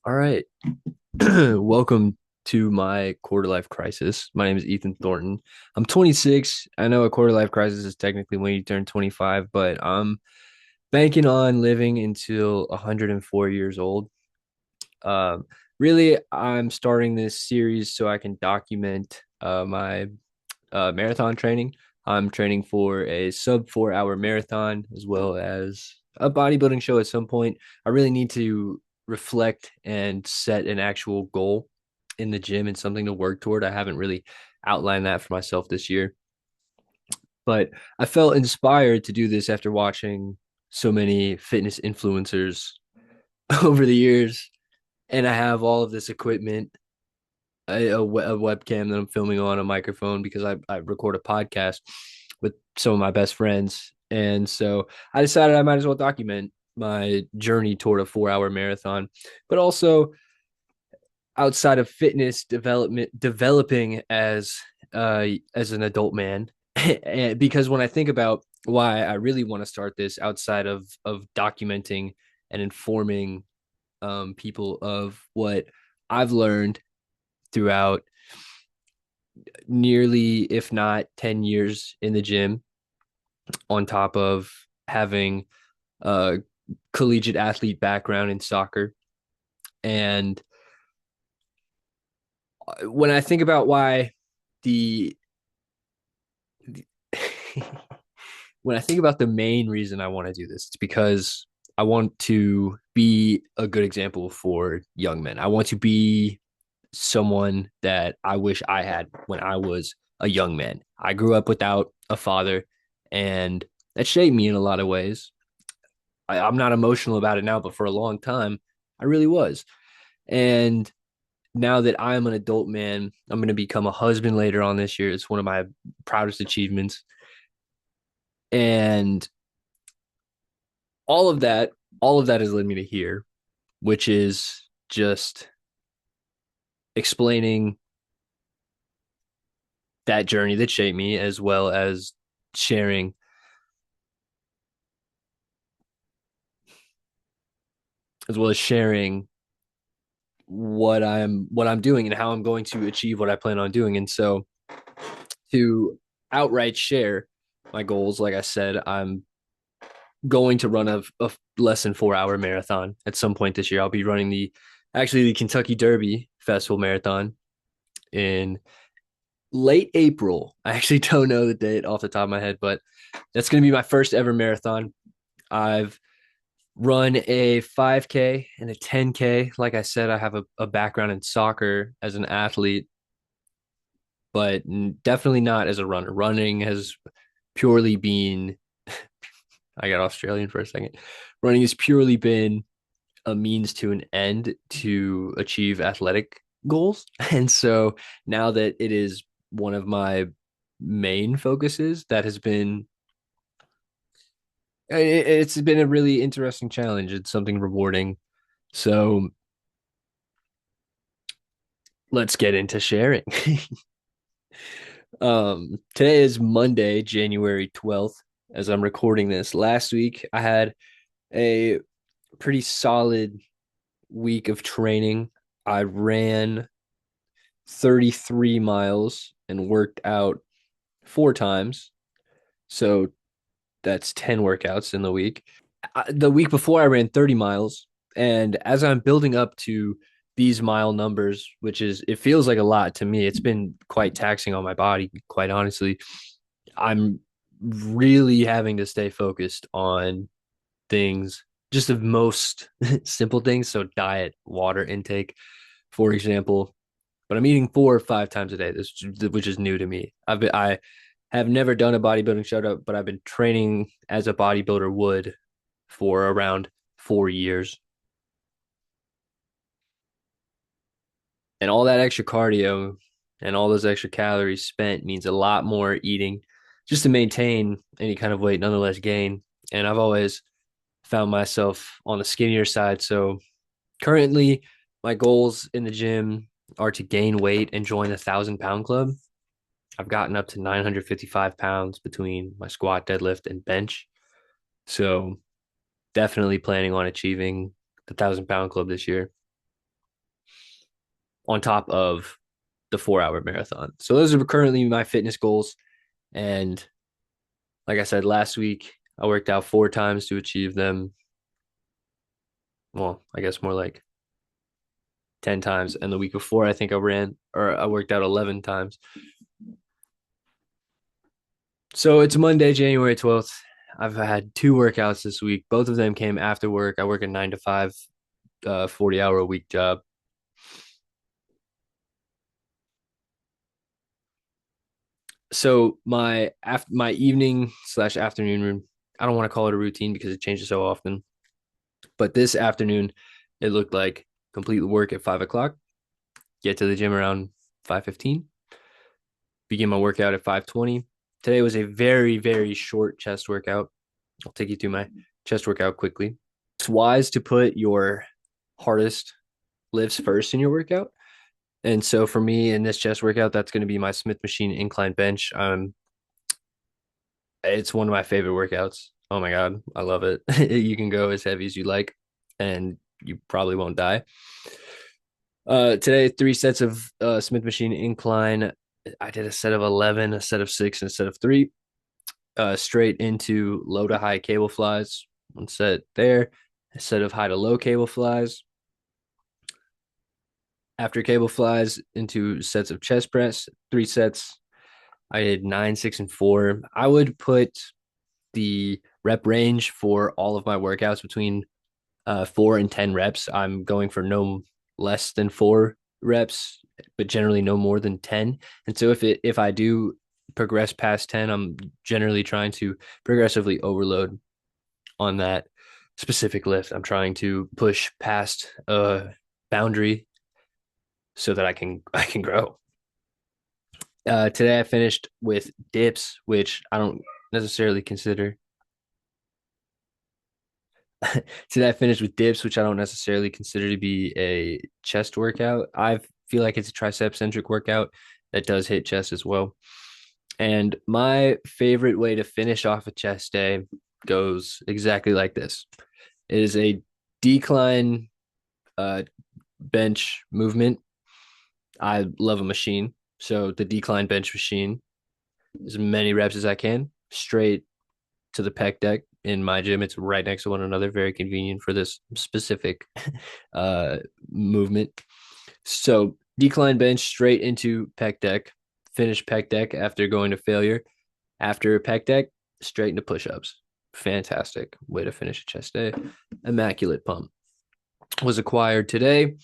All right. Welcome to my quarter life crisis. My name is Ethan Thornton. I'm 26. I know a quarter life crisis is technically when you turn 25, but I'm banking on living until 104 years old. Um, Really, I'm starting this series so I can document my marathon training. I'm training for a sub 4 hour marathon as well as a bodybuilding show at some point. I really need to reflect and set an actual goal in the gym and something to work toward. I haven't really outlined that for myself this year, but I felt inspired to do this after watching so many fitness influencers over the years. And I have all of this equipment, a webcam that I'm filming on, a microphone because I record a podcast with some of my best friends. And so I decided I might as well document my journey toward a 4 hour marathon, but also outside of fitness developing as an adult man. And because when I think about why I really want to start this outside of documenting and informing people of what I've learned throughout nearly, if not 10 years in the gym, on top of having a collegiate athlete background in soccer. And when I think about why the, the when I think about the main reason I want to do this, it's because I want to be a good example for young men. I want to be someone that I wish I had when I was a young man. I grew up without a father, and that shaped me in a lot of ways. I'm not emotional about it now, but for a long time, I really was. And now that I'm an adult man, I'm going to become a husband later on this year. It's one of my proudest achievements. And all of that, all of that has led me to here, which is just explaining that journey that shaped me, sharing as well as sharing what I'm doing and how I'm going to achieve what I plan on doing. And so to outright share my goals, like I said, I'm going to run a less than 4 hour marathon at some point this year. I'll be running the Kentucky Derby Festival Marathon in late April. I actually don't know the date off the top of my head, but that's going to be my first ever marathon. I've run a 5K and a 10K. Like I said, I have a background in soccer as an athlete, but definitely not as a runner. Running has purely been, I got Australian for a second. Running has purely been a means to an end to achieve athletic goals. And so now that it is one of my main focuses, that has been, it's been a really interesting challenge. It's something rewarding. So let's get into sharing. Today is Monday, January 12th, as I'm recording this. Last week, I had a pretty solid week of training. I ran 33 miles and worked out 4 times. So that's 10 workouts in the week. The week before, I ran 30 miles. And as I'm building up to these mile numbers, which is, it feels like a lot to me, it's been quite taxing on my body, quite honestly. I'm really having to stay focused on things, just the most simple things. So, diet, water intake, for example. But I'm eating 4 or 5 times a day, which is new to me. I have never done a bodybuilding show, but I've been training as a bodybuilder would for around 4 years. And all that extra cardio and all those extra calories spent means a lot more eating just to maintain any kind of weight, nonetheless gain. And I've always found myself on the skinnier side. So currently, my goals in the gym are to gain weight and join the 1,000 pound club. I've gotten up to 955 pounds between my squat, deadlift, and bench. So definitely planning on achieving the 1,000 pound club this year. on top of the 4 hour marathon. So those are currently my fitness goals. And like I said, last week I worked out 4 times to achieve them. Well, I guess more like 10 times. And the week before, I think I worked out 11 times. So it's Monday, January 12th. I've had 2 workouts this week. Both of them came after work. I work a 9 to 5, 40-hour a week job. So my evening slash afternoon, I don't want to call it a routine because it changes so often. But this afternoon, it looked like complete work at 5 o'clock, get to the gym around 5:15, begin my workout at 5:20. Today was a very, very short chest workout. I'll take you through my chest workout quickly. It's wise to put your hardest lifts first in your workout. And so for me in this chest workout, that's going to be my Smith machine incline bench. It's one of my favorite workouts. Oh my God, I love it. You can go as heavy as you like, and you probably won't die. Today, 3 sets of Smith machine incline. I did a set of 11, a set of 6, and a set of 3. Straight into low to high cable flies. One set there, a set of high to low cable flies. After cable flies, into sets of chest press, 3 sets. I did 9, 6, and 4. I would put the rep range for all of my workouts between 4 and 10 reps. I'm going for no less than 4 reps, but generally no more than 10. And so if I do progress past 10, I'm generally trying to progressively overload on that specific lift. I'm trying to push past a boundary so that I can grow. Today I finished with dips, which I don't necessarily consider. Today I finished with dips, which I don't necessarily consider to be a chest workout. I feel like it's a tricep centric workout that does hit chest as well. And my favorite way to finish off a chest day goes exactly like this. It is a decline uh, bench movement. I love a machine. So the decline bench machine, as many reps as I can, straight to the pec deck. In my gym, it's right next to one another, very convenient for this specific uh, movement. So decline bench straight into pec deck, finish pec deck after going to failure. After pec deck, straight into push-ups. Fantastic way to finish a chest day. Immaculate pump was acquired today.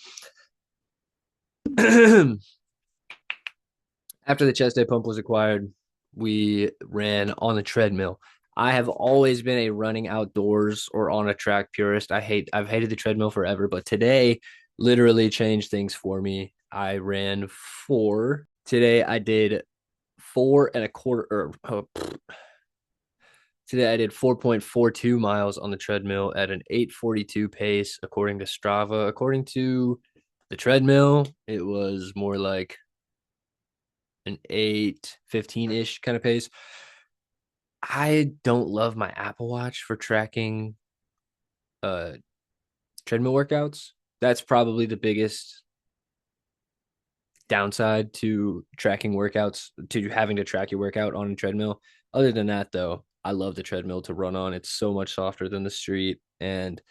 After the chest day pump was acquired, we ran on the treadmill. I have always been a running outdoors or on a track purist. I've hated the treadmill forever, but today literally changed things for me. I ran 4. Today I did 4 and a quarter today I did 4.42 miles on the treadmill at an 8:42 pace according to Strava. According to the treadmill, it was more like an 8:15-ish kind of pace. I don't love my Apple Watch for tracking uh treadmill workouts. That's probably the biggest downside to tracking workouts, to having to track your workout on a treadmill. Other than that, though, I love the treadmill to run on. It's so much softer than the street and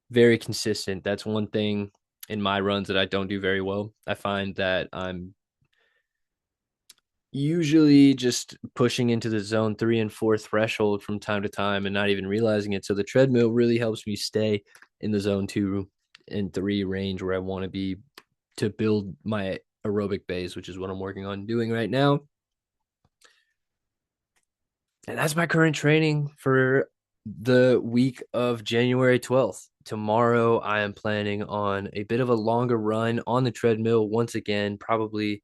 very consistent. That's one thing in my runs that I don't do very well. I find that I'm usually just pushing into the zone 3 and 4 threshold from time to time and not even realizing it. So the treadmill really helps me stay in the zone 2 and 3 range where I want to be to build my aerobic base, which is what I'm working on doing right now. And that's my current training for the week of January 12th. Tomorrow, I am planning on a bit of a longer run on the treadmill once again, probably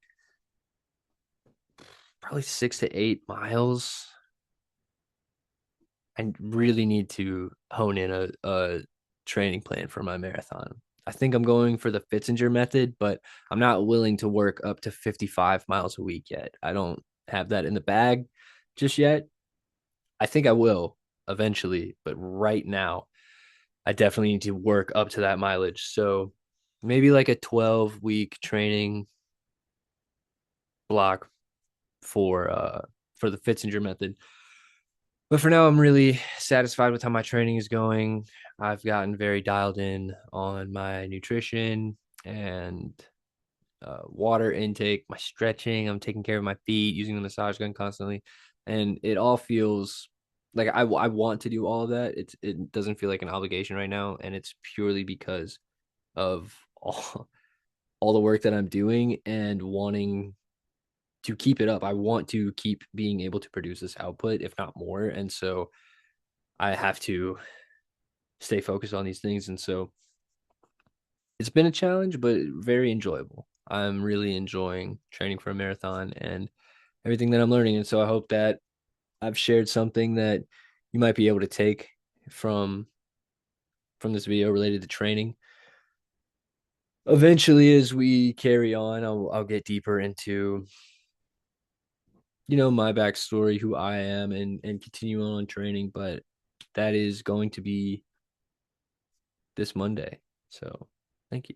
6 to 8 miles. I really need to hone in a training plan for my marathon. I think I'm going for the Fitzinger method, but I'm not willing to work up to 55 miles a week yet. I don't have that in the bag just yet. I think I will eventually, but right now, I definitely need to work up to that mileage. So maybe like a 12-week training block for the Fitzinger method. But for now, I'm really satisfied with how my training is going. I've gotten very dialed in on my nutrition and water intake, my stretching. I'm taking care of my feet, using the massage gun constantly, and it all feels like I want to do all of that. It doesn't feel like an obligation right now, and it's purely because of all the work that I'm doing and wanting to keep it up. I want to keep being able to produce this output, if not more, and so I have to stay focused on these things. And so it's been a challenge, but very enjoyable. I'm really enjoying training for a marathon and everything that I'm learning. And so I hope that I've shared something that you might be able to take from from this video related to training. Eventually, as we carry on, I'll get deeper into my backstory, who I am, and continue on training. But that is going to be this Monday. So thank you.